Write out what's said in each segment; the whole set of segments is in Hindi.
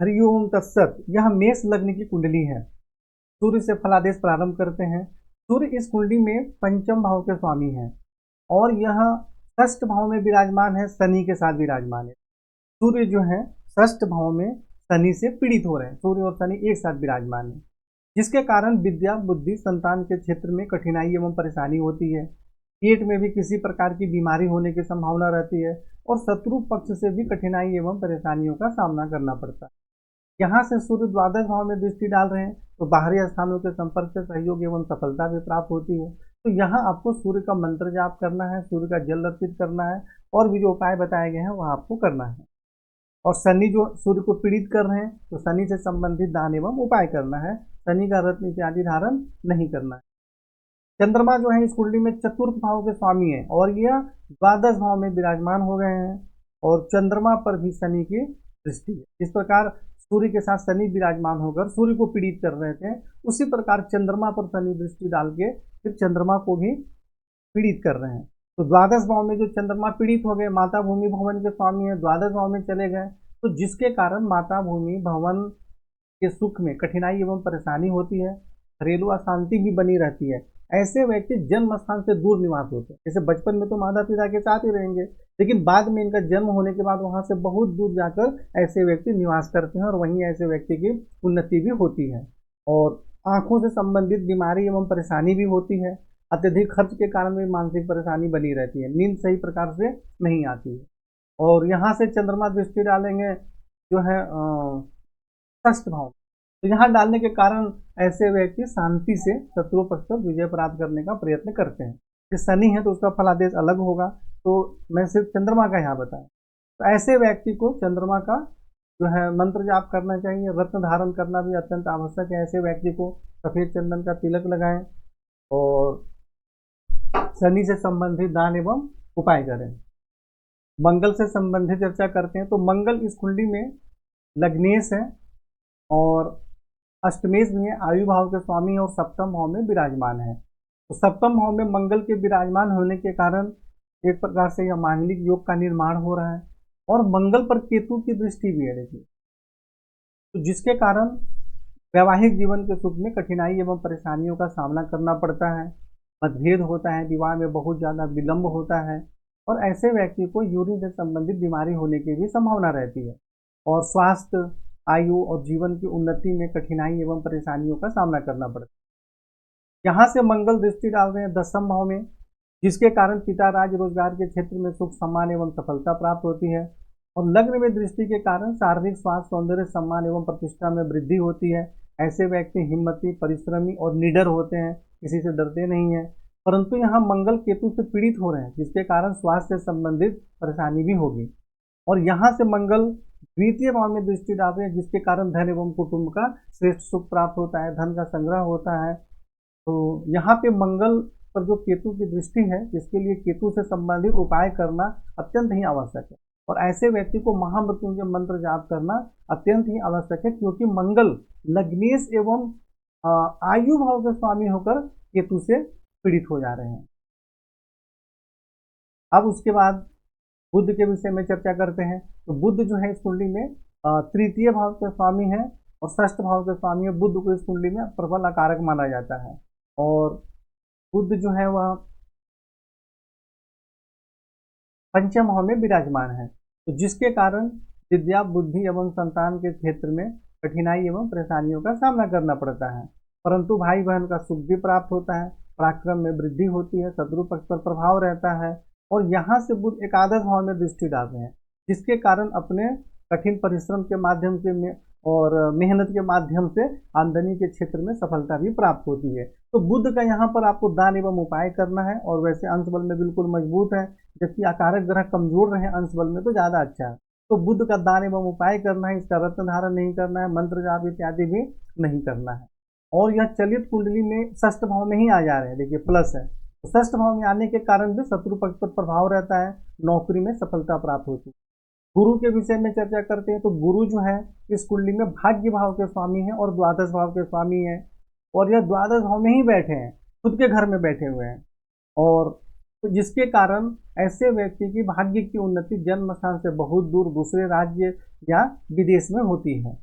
हरिओम तत्सत। यह मेष लग्न की कुंडली है। सूर्य से फलादेश प्रारंभ करते हैं। सूर्य इस कुंडली में पंचम भाव के स्वामी हैं और यह षष्ठ भाव में विराजमान है, शनि के साथ विराजमान है। सूर्य जो है षष्ठ भाव में शनि से पीड़ित हो रहे हैं। सूर्य और शनि एक साथ विराजमान है, जिसके कारण विद्या बुद्धि संतान के क्षेत्र में कठिनाई एवं परेशानी होती है। पेट में भी किसी प्रकार की बीमारी होने की संभावना रहती है और शत्रु पक्ष से भी कठिनाई एवं परेशानियों का सामना करना पड़ता है। यहाँ से सूर्य द्वादश भाव में दृष्टि डाल रहे हैं तो बाहरी स्थानों के संपर्क से सहयोग एवं सफलता भी प्राप्त होती है। तो यहाँ आपको सूर्य का मंत्र जाप करना है, सूर्य का जल अर्पित करना है और भी जो उपाय बताए गए हैं वह आपको करना है। और शनि जो सूर्य को पीड़ित कर रहे हैं तो शनि से संबंधित दान एवं उपाय करना है। शनि का रत्न इत्यादि धारण नहीं करना है। चंद्रमा जो है इस कुंडली में चतुर्थ भाव के स्वामी है और यह द्वादश भाव में विराजमान हो गए हैं और चंद्रमा पर भी शनि की दृष्टि है। इस प्रकार सूर्य के साथ शनि विराजमान होकर सूर्य को पीड़ित कर रहे थे, उसी प्रकार चंद्रमा पर शनि दृष्टि डाल के फिर चंद्रमा को भी पीड़ित कर रहे हैं। तो द्वादश भाव में जो चंद्रमा पीड़ित हो गए, माता भूमि भवन के स्वामी है, द्वादश भाव में चले गए, तो जिसके कारण माता भूमि भवन के सुख में कठिनाई एवं परेशानी होती है, घरेलू अशांति भी बनी रहती है। ऐसे व्यक्ति जन्म स्थान से दूर निवास होते हैं। जैसे बचपन में तो माता पिता के साथ ही रहेंगे, लेकिन बाद में इनका जन्म होने के बाद वहां से बहुत दूर जाकर ऐसे व्यक्ति निवास करते हैं और वहीं ऐसे व्यक्ति की उन्नति भी होती है। और आंखों से संबंधित बीमारी एवं परेशानी भी होती है। अत्यधिक खर्च के कारण भी मानसिक परेशानी बनी रहती है, नींद सही प्रकार से नहीं आती है। और यहाँ से चंद्रमा दृष्टि डालेंगे जो है षष्ठ भाव, तो यहाँ डालने के कारण ऐसे व्यक्ति शांति से शत्रु पक्ष पर विजय प्राप्त करने का प्रयत्न करते हैं। कि शनि है तो उसका फलादेश अलग होगा, तो मैं सिर्फ चंद्रमा का यहाँ बताया। तो ऐसे व्यक्ति को चंद्रमा का जो है मंत्र जाप करना चाहिए। रत्न धारण करना भी अत्यंत आवश्यक है। ऐसे व्यक्ति को सफेद चंदन का तिलक लगाएं और शनि से संबंधित दान एवं उपाय करें। मंगल से संबंधित चर्चा करते हैं तो मंगल इस कुंडली में लग्नेश है और अष्टमेश भी है, आयु भाव के स्वामी और सप्तम भाव में विराजमान है। तो सप्तम भाव में मंगल के विराजमान होने के कारण एक प्रकार से यह मांगलिक योग का निर्माण हो रहा है और मंगल पर केतु की दृष्टि भी है। देखिए, तो जिसके कारण वैवाहिक जीवन के सुख में कठिनाई एवं परेशानियों का सामना करना पड़ता है, मतभेद होता है, विवाह में बहुत ज़्यादा विलंब होता है और ऐसे व्यक्ति को यूरिन से संबंधित बीमारी होने की भी संभावना रहती है। और स्वास्थ्य, आयु और जीवन की उन्नति में कठिनाई एवं परेशानियों का सामना करना पड़ता है। यहाँ से मंगल दृष्टि डाल रहे हैं दसम भाव में, जिसके कारण पिता राज रोजगार के क्षेत्र में सुख सम्मान एवं सफलता प्राप्त होती है। और लग्न में दृष्टि के कारण शारीरिक स्वास्थ्य, सौंदर्य, सम्मान एवं प्रतिष्ठा में वृद्धि होती है। ऐसे व्यक्ति हिम्मती, परिश्रमी और निडर होते हैं, किसी से डरते नहीं है। परंतु यहाँ मंगल केतु से पीड़ित हो रहे हैं, जिसके कारण स्वास्थ्य से संबंधित परेशानी भी होगी। और यहाँ से मंगल द्वितीय भाव में दृष्टि डाल रहे हैं, जिसके कारण धन एवं कुटुंब का श्रेष्ठ सुख प्राप्त होता है, धन का संग्रह होता है। तो यहाँ पे मंगल पर जो केतु की दृष्टि है, जिसके लिए केतु से संबंधित उपाय करना अत्यंत ही आवश्यक है। और ऐसे व्यक्ति को महामृत्युंजय मंत्र जाप करना अत्यंत ही आवश्यक है, क्योंकि मंगल लग्नेश एवं आयु भाव के स्वामी होकर केतु से पीड़ित हो जा रहे हैं। अब उसके बाद बुध के विषय में चर्चा करते हैं। तो बुध जो है इस कुंडली में तृतीय भाव के स्वामी है और षष्ठ भाव के स्वामी है। बुध को इस कुंडली में प्रबल अकारक माना जाता है और बुध जो है वह पंचम भाव में विराजमान है, तो जिसके कारण विद्या बुद्धि एवं संतान के क्षेत्र में कठिनाई एवं परेशानियों का सामना करना पड़ता है। परंतु भाई बहन का सुख भी प्राप्त होता है, पराक्रम में वृद्धि होती है, शत्रु पक्ष पर प्रभाव रहता है। और यहाँ से बुध एकादश भाव में दृष्टि डालते हैं, जिसके कारण अपने कठिन परिश्रम के माध्यम से और मेहनत के माध्यम से आमदनी के क्षेत्र में सफलता भी प्राप्त होती है। तो बुध का यहाँ पर आपको दान एवं उपाय करना है। और वैसे अंश बल में बिल्कुल मजबूत है, जबकि आकारक ग्रह कमजोर रहे अंश बल में तो ज़्यादा अच्छा है। तो बुध का दान एवं उपाय करना है, इसका रत्न धारण नहीं करना है, मंत्र जाप इत्यादि भी नहीं करना है। और यह चलित कुंडली में षष्ठ भाव में ही आ जा रहे हैं, देखिए प्लस है। तो षष्ठ भाव में आने के कारण भी शत्रु पक्ष पर प्रभाव रहता है, नौकरी में सफलता प्राप्त होती है। गुरु के विषय में चर्चा करते हैं तो गुरु जो है इस कुंडली में भाग्य भाव के स्वामी है और द्वादश भाव के स्वामी है। और यह द्वादश भाव में ही बैठे हैं, खुद के घर में बैठे हुए हैं। और तो जिसके कारण ऐसे व्यक्ति की भाग्य की उन्नति जन्म स्थान से बहुत दूर दूसरे राज्य या विदेश में होती है।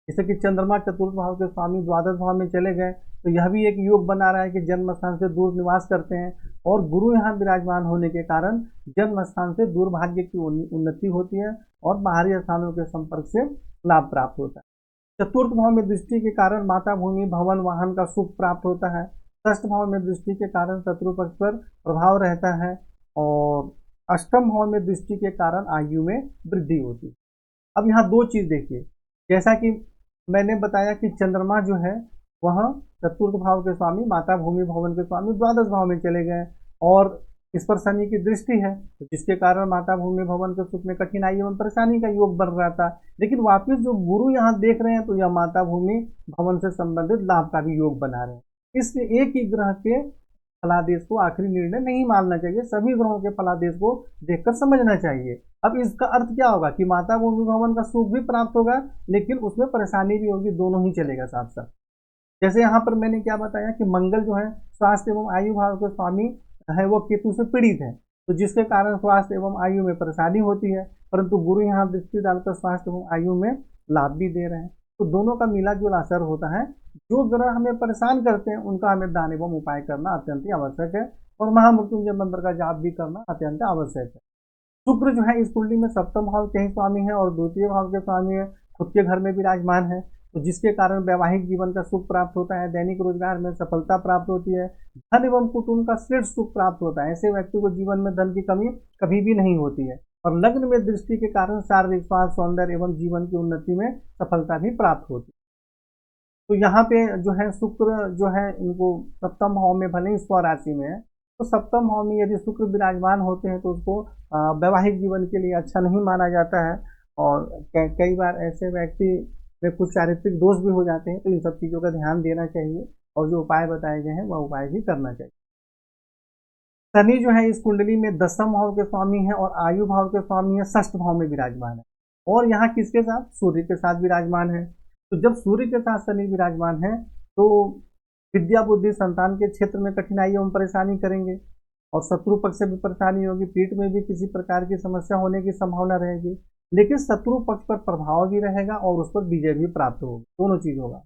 जैसे कि चंद्रमा चतुर्थ भाव के स्वामी द्वादश भाव में चले गए तो यह भी एक योग बना रहा है कि जन्म स्थान से दूर निवास करते हैं, और गुरु यहाँ विराजमान होने के कारण जन्म स्थान से दूर भाग्य की उन्नति होती है और बाहरी स्थानों के संपर्क से लाभ प्राप्त होता है। चतुर्थ भाव में दृष्टि के कारण माता भूमि भवन वाहन का सुख प्राप्त होता है। षष्ठ भाव में दृष्टि के कारण शत्रु पक्ष पर प्रभाव रहता है, और अष्टम भाव में दृष्टि के कारण आयु में वृद्धि होती है। अब यहाँ दो चीज देखिए, जैसा कि मैंने बताया कि चंद्रमा जो है वह चतुर्थ भाव के स्वामी माता भूमि भवन के स्वामी द्वादश भाव में चले गए, और इस पर शनि की दृष्टि है, तो जिसके कारण माता भूमि भवन के सुख में कठिनाई एवं परेशानी का योग बन रहा था। लेकिन वापिस जो गुरु यहाँ देख रहे हैं तो यह माता भूमि भवन से संबंधित लाभ का भी योग बना रहे हैं। इसलिए एक ही ग्रह के फलादेश को आखिरी निर्णय नहीं मानना चाहिए, सभी ग्रहों के फलादेश को देखकर समझना चाहिए। अब इसका अर्थ क्या होगा कि माता भूमि भवन का सुख भी प्राप्त होगा, लेकिन उसमें परेशानी भी होगी, दोनों ही चलेगा साथ साथ। जैसे यहाँ पर मैंने क्या बताया कि मंगल जो है स्वास्थ्य एवं आयु भाव के स्वामी है, वो केतु से पीड़ित है, तो जिसके कारण स्वास्थ्य एवं आयु में परेशानी होती है, परंतु गुरु यहाँ दृष्टि डालकर स्वास्थ्य एवं आयु में लाभ भी दे रहे हैं। तो दोनों का मिला जुला असर होता है। जो ग्रह हमें परेशान करते हैं उनका हमें दान एवं उपाय करना अत्यंत ही आवश्यक है, और महामृत्युंजय मंत्र का जाप भी करना अत्यंत आवश्यक है। शुक्र जो है इस कुंडली में सप्तम भाव के ही स्वामी है और द्वितीय भाव के स्वामी है, खुद के घर में विराजमान है, तो जिसके कारण वैवाहिक जीवन का सुख प्राप्त होता है, दैनिक रोजगार में सफलता प्राप्त होती है, धन एवं कुटुंब का श्रेष्ठ सुख प्राप्त होता है। ऐसे व्यक्ति को जीवन में धन की कमी कभी भी नहीं होती है, और लग्न में दृष्टि के कारण शारीरिक स्वास्थ्य सौंदर्य एवं जीवन की उन्नति में सफलता भी प्राप्त होती है। तो यहाँ पे जो है शुक्र जो है इनको सप्तम भाव में भले ही स्वराशि में है, तो सप्तम भाव में यदि शुक्र विराजमान होते हैं तो उसको वैवाहिक जीवन के लिए अच्छा नहीं माना जाता है, और कई बार ऐसे व्यक्ति में कुछ चारित्रिक दोष भी हो जाते हैं। तो इन सब चीज़ों का ध्यान देना चाहिए, और जो उपाय बताए गए हैं वह उपाय भी करना चाहिए। शनि जो है इस कुंडली में दसम भाव के स्वामी है और आयु भाव के स्वामी है, षष्ठ भाव में विराजमान है, और यहाँ किसके साथ? सूर्य के साथ विराजमान है। तो जब सूर्य के साथ शनि विराजमान है तो विद्या बुद्धि संतान के क्षेत्र में कठिनाई एवं परेशानी करेंगे, और शत्रु पक्ष से भी परेशानी होगी, पीठ में भी किसी प्रकार की समस्या होने की संभावना रहेगी, लेकिन शत्रु पक्ष पर प्रभाव भी रहेगा और उस पर विजय भी प्राप्त होगी, दोनों चीज होगा।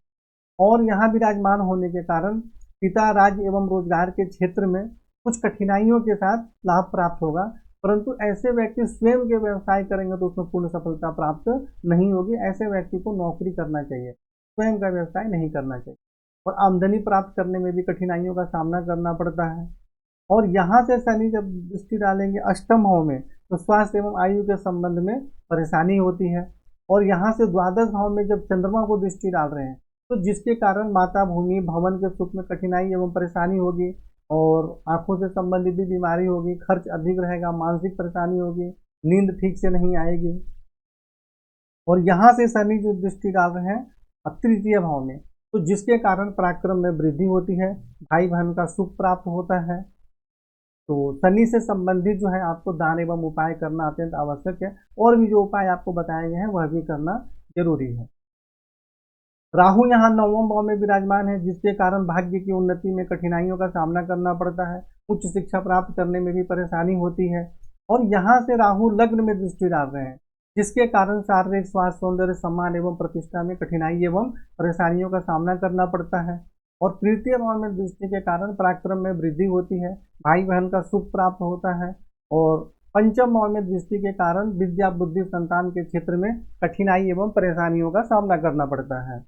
और यहाँ विराजमान होने के कारण पिता राज्य एवं रोजगार के क्षेत्र में कुछ कठिनाइयों के साथ लाभ प्राप्त होगा, परंतु ऐसे व्यक्ति स्वयं के व्यवसाय करेंगे तो उसमें पूर्ण सफलता प्राप्त नहीं होगी। ऐसे व्यक्ति को नौकरी करना चाहिए, स्वयं का व्यवसाय नहीं करना चाहिए, और आमदनी प्राप्त करने में भी कठिनाइयों का सामना करना पड़ता है। और यहाँ से शनि जब दृष्टि डालेंगे अष्टम भाव में तो स्वास्थ्य एवं आयु के संबंध में परेशानी होती है, और यहाँ से द्वादश भाव में जब चंद्रमा को दृष्टि डाल रहे हैं तो जिसके कारण माता भूमि भवन के सुख में कठिनाई एवं परेशानी होगी, और आंखों से संबंधित भी बीमारी होगी, खर्च अधिक रहेगा, मानसिक परेशानी होगी, नींद ठीक से नहीं आएगी। और यहाँ से शनि जो दृष्टि डाल रहे हैं तृतीय भाव में, तो जिसके कारण पराक्रम में वृद्धि होती है, भाई बहन का सुख प्राप्त होता है। तो शनि से संबंधित जो है आपको दान एवं उपाय करना अत्यंत आवश्यक है, और भी जो उपाय आपको बताए गए हैं वह भी करना जरूरी है। राहु यहाँ नवम भाव में विराजमान है, जिसके कारण भाग्य की उन्नति में कठिनाइयों का सामना करना पड़ता है, उच्च शिक्षा प्राप्त करने में भी परेशानी होती है। और यहाँ से राहु लग्न में दृष्टि डाल रहे हैं, जिसके कारण शारीरिक स्वास्थ्य सौंदर्य सम्मान एवं प्रतिष्ठा में कठिनाई एवं परेशानियों का सामना करना पड़ता है। और तृतीय भाव में दृष्टि के कारण पराक्रम में वृद्धि होती है, भाई बहन का सुख प्राप्त होता है। और पंचम भाव में दृष्टि के कारण विद्या बुद्धि संतान के क्षेत्र में कठिनाई एवं परेशानियों का सामना करना पड़ता है।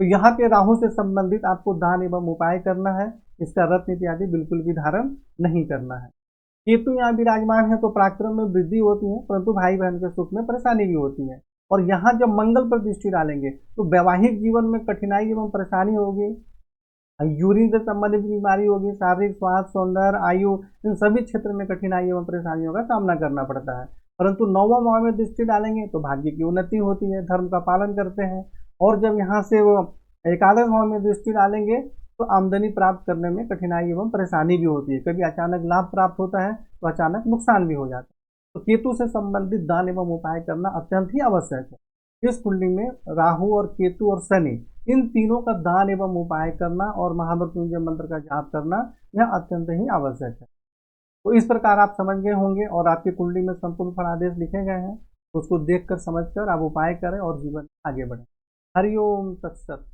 तो यहाँ पे राहु से संबंधित आपको दान एवं उपाय करना है, इसका रत्न इत्यादि बिल्कुल भी धारण नहीं करना है। केतु यहाँ विराजमान है तो पराक्रम में वृद्धि होती है, परंतु भाई बहन के सुख में परेशानी भी होती है। और यहाँ जब मंगल पर दृष्टि डालेंगे तो वैवाहिक जीवन में कठिनाई एवं परेशानी होगी, यूरिन से संबंधित बीमारी होगी, शारीरिक स्वास्थ्य सौंदर्य आयु इन सभी क्षेत्र में कठिनाई एवं परेशानियों का सामना करना पड़ता है। परंतु नौवां भाव में दृष्टि डालेंगे तो भाग्य की उन्नति होती है, धर्म का पालन करते हैं। और जब यहाँ से वो एकादश भाव में दृष्टि डालेंगे तो आमदनी प्राप्त करने में कठिनाई एवं परेशानी भी होती है, कभी अचानक लाभ प्राप्त होता है तो अचानक नुकसान भी हो जाता है। तो केतु से संबंधित दान एवं उपाय करना अत्यंत ही आवश्यक है। इस कुंडली में राहु और केतु और शनि इन तीनों का दान एवं उपाय करना और महामृत्युंजय मंत्र का जाप करना यह अत्यंत ही आवश्यक है। तो इस प्रकार आप समझ गए होंगे, और आपकी कुंडली में संपूर्ण फलादेश लिखे गए हैं, तो उसको देखकर समझकर आप उपाय करें और जीवन आगे बढ़ें। हरिओम तत्सत।